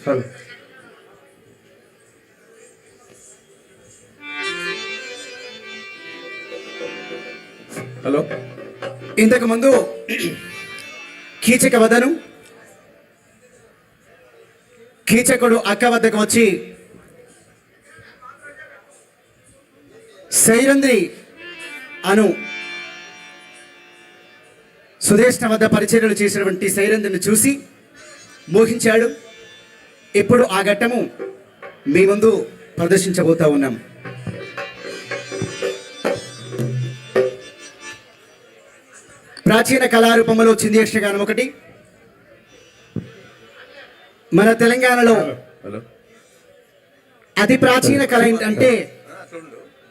Hello. ఇంతకు ముందు కీచక వదను కీచకుడు అక్క వద్దకు వచ్చి సైరంధ్రి అను సుధేష్ణ వద్ద పరిచర్యలు చేసినటువంటి సైరంధ్రిని చూసి మోహించాడు. ఇప్పుడు ఆ ఘట్టము మీ ముందు ప్రదర్శించబోతా ఉన్నాం. ప్రాచీన కళారూపంలో చింది యక్షగానం ఒకటి. మన తెలంగాణలో అతి ప్రాచీన కళ ఏంటంటే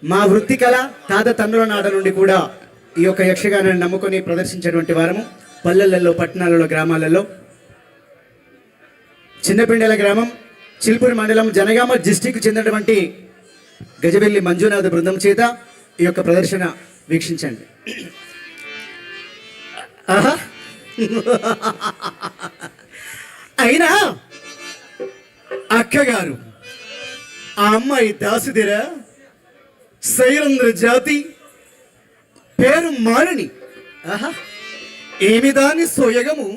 మా వృత్తి కళ తాత తండ్రుల నాడ నుండి కూడా ఈ యొక్క యక్షగానాన్ని నమ్ముకొని ప్రదర్శించేటువంటి వారము. పల్లెలలో, పట్టణాలలో, గ్రామాలలో. చిన్నపిండెల గ్రామం, చిల్పూరి మండలం, జనగామ డిస్టిక్ చెందినటువంటి గజవెల్లి మంజునాథ బృందం చేత ఈ యొక్క ప్రదర్శన వీక్షించండి. అయినా అక్కగారు ఆ అమ్మాయి దాసుదిరా, సైరంధ్ర జాతి, పేరు మాలిని. ఆహా, ఏమి దాని సోయగము.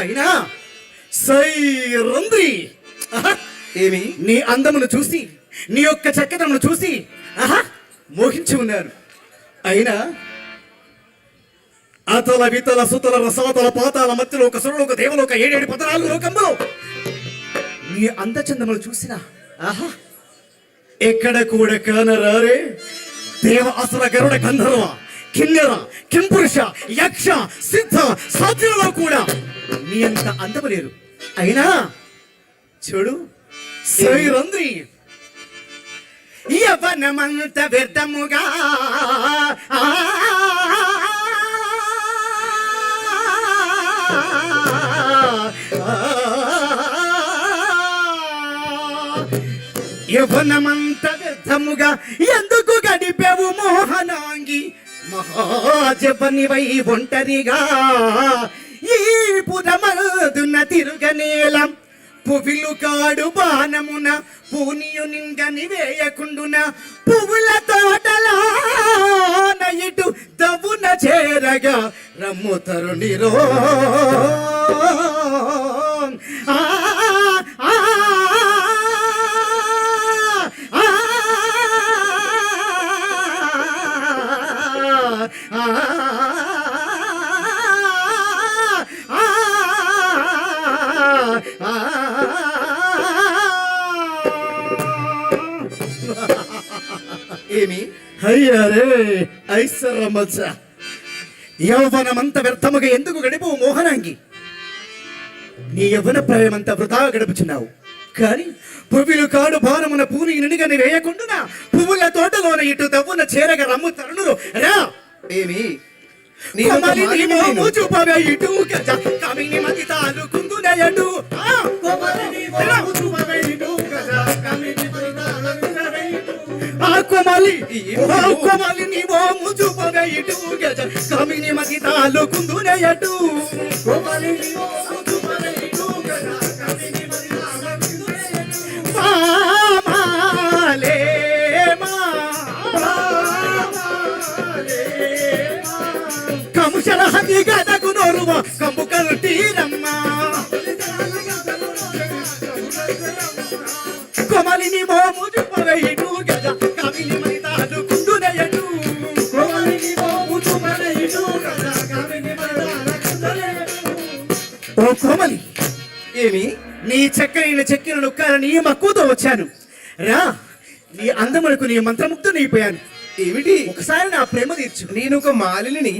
అయినా సైరంధ్రి, ఏమి నీ అందమును చూసి, నీ యొక్క చక్కదమును చూసి ఆహా మోహించి ఉన్నారు. అయినా అతల వితల సుతల రసాతల పాతాల మధ్యలో ఒక సురలోక దేవలోక 7 పతనాలు లోకంలో నీ అందచందములు చూసిన ఆహా ఎక్కడ కూడా కానరారే దేవ అసుర గరుడ గంధర్వ కిన్నెర కింపురుష యక్ష సిద్ధ సాధ్యులలో కూడా నీ అంత అందము లేరు. అయినా చూడు సైరంధ్రి, యవ్వనమంత వ్యర్థముగా యవ్వనమంత వ్యర్థముగా ఎందుకు గడిపెవు మోహనాంగి, మహాజపనివై ఒంటరిగా ఈ పురమదున తిరుగనేలం, పువ్వులు కాడు బాణమున పూనియు నింగని వేయకుండున, పువ్వుల తోటలా ఇటు దవ్వున చేరగా రమ్ము తరుణిరో. ఏమి అయ్యారే ఐశ్వర్య మచ్చ, యవ్వనమంత వ్యర్థముగా ఎందుకు గడిపు మోహనాంగి. నీ యవ్వన ప్రాయమంతా వృధా గడుపుచున్నావు. కానీ పువ్వులు కాడు బాణమున పూని నినిగని వేయకుండునా, పువ్వుల తోటలోన ఇటు దవ్వున చేరగ రమ్ము తరుణులు రా. ఏమి చూపవే ఇటు గజ కమిని మతి తాలు కుందునయడు. కోమలి నీ మోము చూపవే ఇటు గజ కమిని మతి తాలు కుందునయడు. కముషల హతి గదకు నోరువ కంపు కల్టీరమ్మ, కొమలిని మోము చూపవే ఇటు గజ కమిని మతి తాలు కుందునయడు. ఓ కోమలి, ఏమి నీ చక్కని చెక్కిన నొక్కాలని మక్కువతో వచ్చాను రా. నీ అందములకు నీ మంత్రముగ్ధునైపోయాను. ఏమిటి? ఒకసారి నా ప్రేమ తీర్చు. నేను ఒక మాలిని,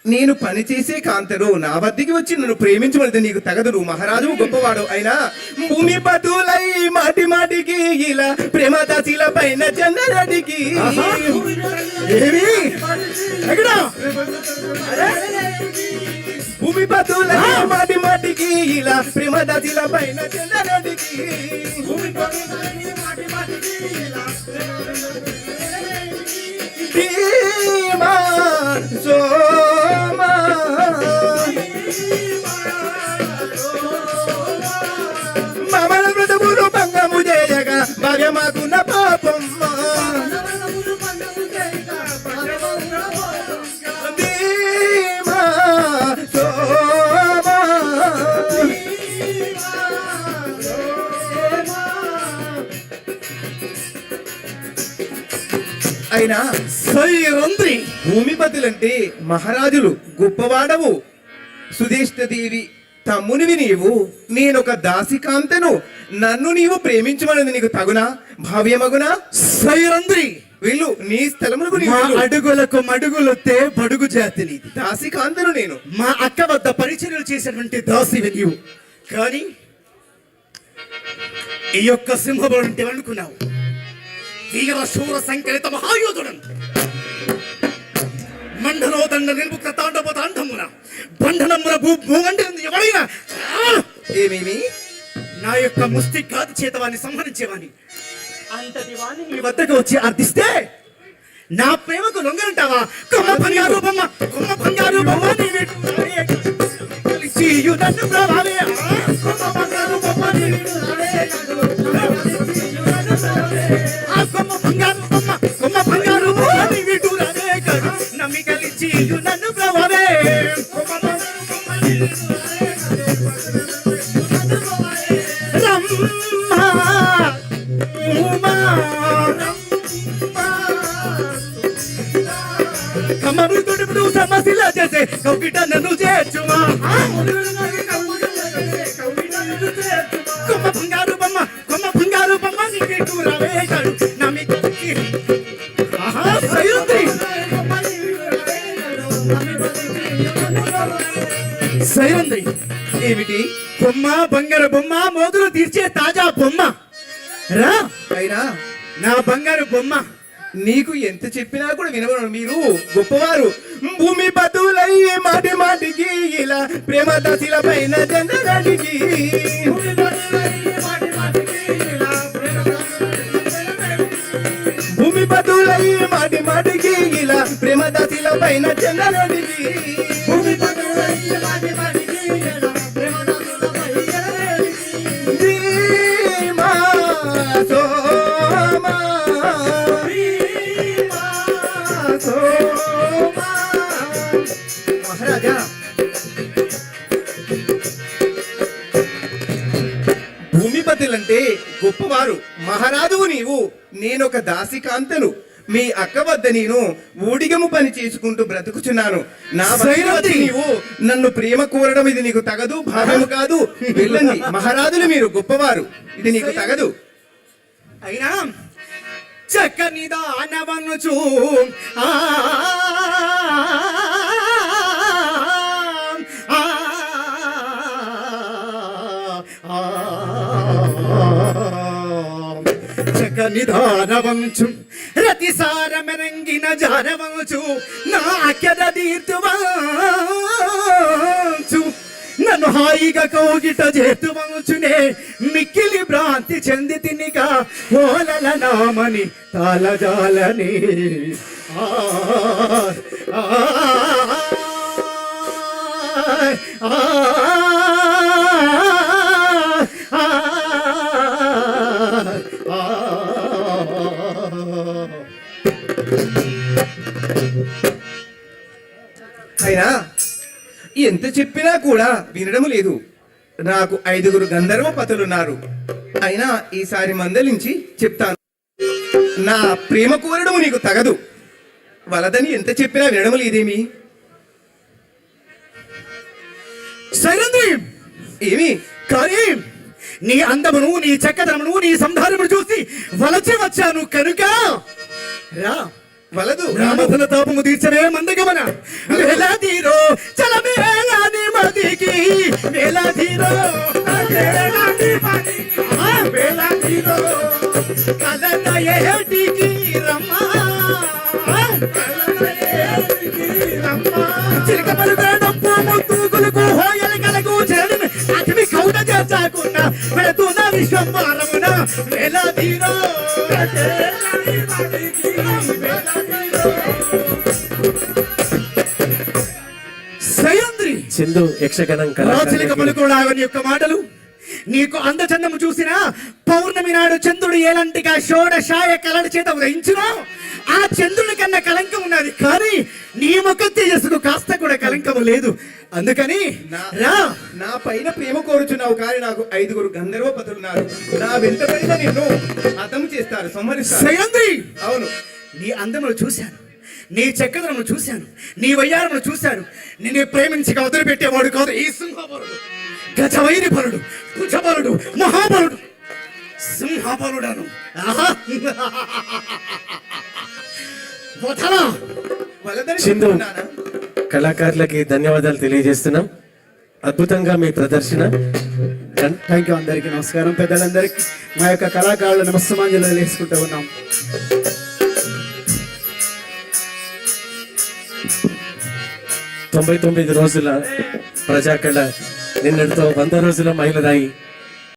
నేను పని చేసే కాంతరు నా వద్దకి వచ్చి నన్ను ప్రేమించమని నీకు తగదురు. మహారాజు గొప్పవాడు అయినా భూమి పతులై మాటి మాటికి ఇలా ప్రేమ దాసిల పైన చందనడికి. భూమి పతులై మాటి మాటికి ఇలా ప్రేమ దాసిల పైన చందనడికి. అయినా సైరంధ్రి భూమిపతులంటే మహారాజులు గొప్పవాడవు. సుధేష్ఠదేవి తమ్మునివి నీవు, నేనొక దాసికాంతను. నన్ను నీవు ప్రేమించమన్నది నీకు తగునా, భావ్యమగునా? సైరంధ్రి వెళ్ళు, నీ స్థలములకు నీవు మా వెళ్ళు. అడుగులకు మడుగులొత్తే బడుగు జాతి నీది. దాసికాంతను నేను. మా అక్క వద్ద పరిచర్యలు చేసినటువంటి దాసివి నీవు. కానీ ఈ యొక్క సింహబలం అంటే అనుకున్నావు. వీర శూర సంకలిత మహాయోధుడను, మండలో దండ నిర్ముక్త తాండవ తాండమున బంధనమున భూమండి ఎవరైనా ఏమేమి? నా యొక్క ముష్టి కాదు చేతవాన్ని సంహరించేవాని అంతటి వాణ్ణి నీ వద్దకు వచ్చి అర్థిస్తే నా ప్రేమకు లొంగనంటావా? కొమ్మ బంగారు బొమ్మ, కొమ్మ బంగారు బొమ్మ, నీ వీడు రావే కలిసి నన్ను బ్రవావే. కొమ్మ బంగారు బొమ్మ, నీ వీడు రావే ఆ కొమ్మ బంగారు బొమ్మ, కొమ్మ బంగారు బొమ్మ, నీ వీడు రావే నమ్మి కలిసి నన్ను బ్రవావే. కొమ్మ బంగారు బొమ్మ, నీ వీడు రావే రమ్మా ఉమా కమరు తుడుపుడు సమసిలా చేసే కౌకిట నన్ను చేర్చుమా. కొమ్మ బంగారు బొమ్మ, కొమ్మ బంగారు బొమ్మ, నీ వీడు రావే నమ్మి కలిసి. ఆహా సైరంధ్రి సైరంధ్రి ఏమిటి? బొమ్మ బంగారు బొమ్మ, మోదులు తీర్చే తాజా బొమ్మ రా. అయినా నా బంగారు బొమ్మ నీకు ఎంత చెప్పినా కూడా వినవను. మీరు గొప్పవారు. భూమి బతులై మాటి మాటికి ఇలా ప్రేమ దశల పైన జనరానికి. భూమి బతులై మాటి మాటికి ఇలా ప్రేమ దశల పైన జనరానికి. ధీమా సోమా మహారాజా, భూమిపతులంటే గొప్పవారు. మహారాజువు నీవు, నేనొక దాసికాంతను. మీ అక్క వద్ద నేను ఊడిగము పని చేసుకుంటూ బ్రతుకుచున్నాను. నా సైరతి నీవు నన్ను ప్రేమ కోరడం ఇది నీకు తగదు, భావ్యము కాదు. వెళ్ళండి, మహారాజులు మీరు గొప్పవారు, ఇది నీకు తగదు. అయినా చక్కని దానవనుచు ఆ ఆ, ఆ, చక్కని దానవంచు రతిసార మెరంగిన జానవంచు నాకెద తీర్తువంచు నన్ను హాయిగా కౌగిట చేతువంచునే మిక్కిలి భ్రాంతి చెంది తినిగా ఓలల నామని తాళజాలని ఆ ఆ ఆ అయినా ఎంత చెప్పినా కూడా వినడం లేదు. నాకు 5 గంధర్వ పతులున్నారు. అయినా ఈసారి మందలించి చెప్తాను. నా ప్రేమ కోరడం నీకు తగదు. వలదని ఎంత చెప్పినా వినడం లేదేమి? సైరంధ్రి ఏమి? కానీ నీ అందమును, నీ చక్కదనమును, నీ సంధానమును చూసి వలచి వచ్చాను కనుక రా. వలదు. రామధన తాపము తీర్చవే మందగమన వేలాదీరో చలమేలాది మదికి వేలాదీరో వేలాదీరో కలన ఏటికి రమ్మా చిరక పలుకడంపు ముత్తుకులకు హోయల కలకు చెరడిని అతివి కౌట చేర్చాకున్నా పెడుతున్న విశ్వంబారమున వేలాదీరో సైరంధ్రి సింధు యక్షగణం రాచలిక పలుకులాగని యొక్క మాటలు నీకు అందచందము చూసిన పౌర్ణమి నాడు చంద్రుడు ఏలంటిగా షోడశాయ కలడి చేత ఉదయించును ఆ చంద్రుని కన్నా కలంకం ఉన్నది, కానీ నీ ముఖ తేజస్సుకు కాస్త కూడా కలంకము లేదు. అందుకని రా. నా పైన ప్రేమ కోరుచున్నావు, కానీ నాకు 5 గంధర్వ పతులున్నారు. నా వెంట పడిన నిన్ను హతం చేస్తారు, సంహరిస్తారు. సైరంధ్రి అవును. నీ అందమును చూశాను, నీ చక్కదనము చూశాను, నీ వయ్యారమును చూశాను. నిన్ను ప్రేమించక వదిలిపెట్టేవాడు కాదు ఈ సింహబలుడు. గజవైరి బలుడు, భుజబలుడు, మహాబలుడు, సింహబలుడను. ఆహా! వదలా! వలదని చిందు చెప్తున్నానా? కళాకారులకి ధన్యవాదాలు తెలియజేస్తున్నాం. అద్భుతంగా మీ ప్రదర్శన. Thank you. అందరికీ నమస్కారం. పెద్దలందరికీ మా యొక్క కళాకారుల నమస్సమాంజలు వేసుకుంటూ ఉన్నాం. 99 రోజుల ప్రజాకళ నిన్నటితో 100 రోజుల మైలురాయి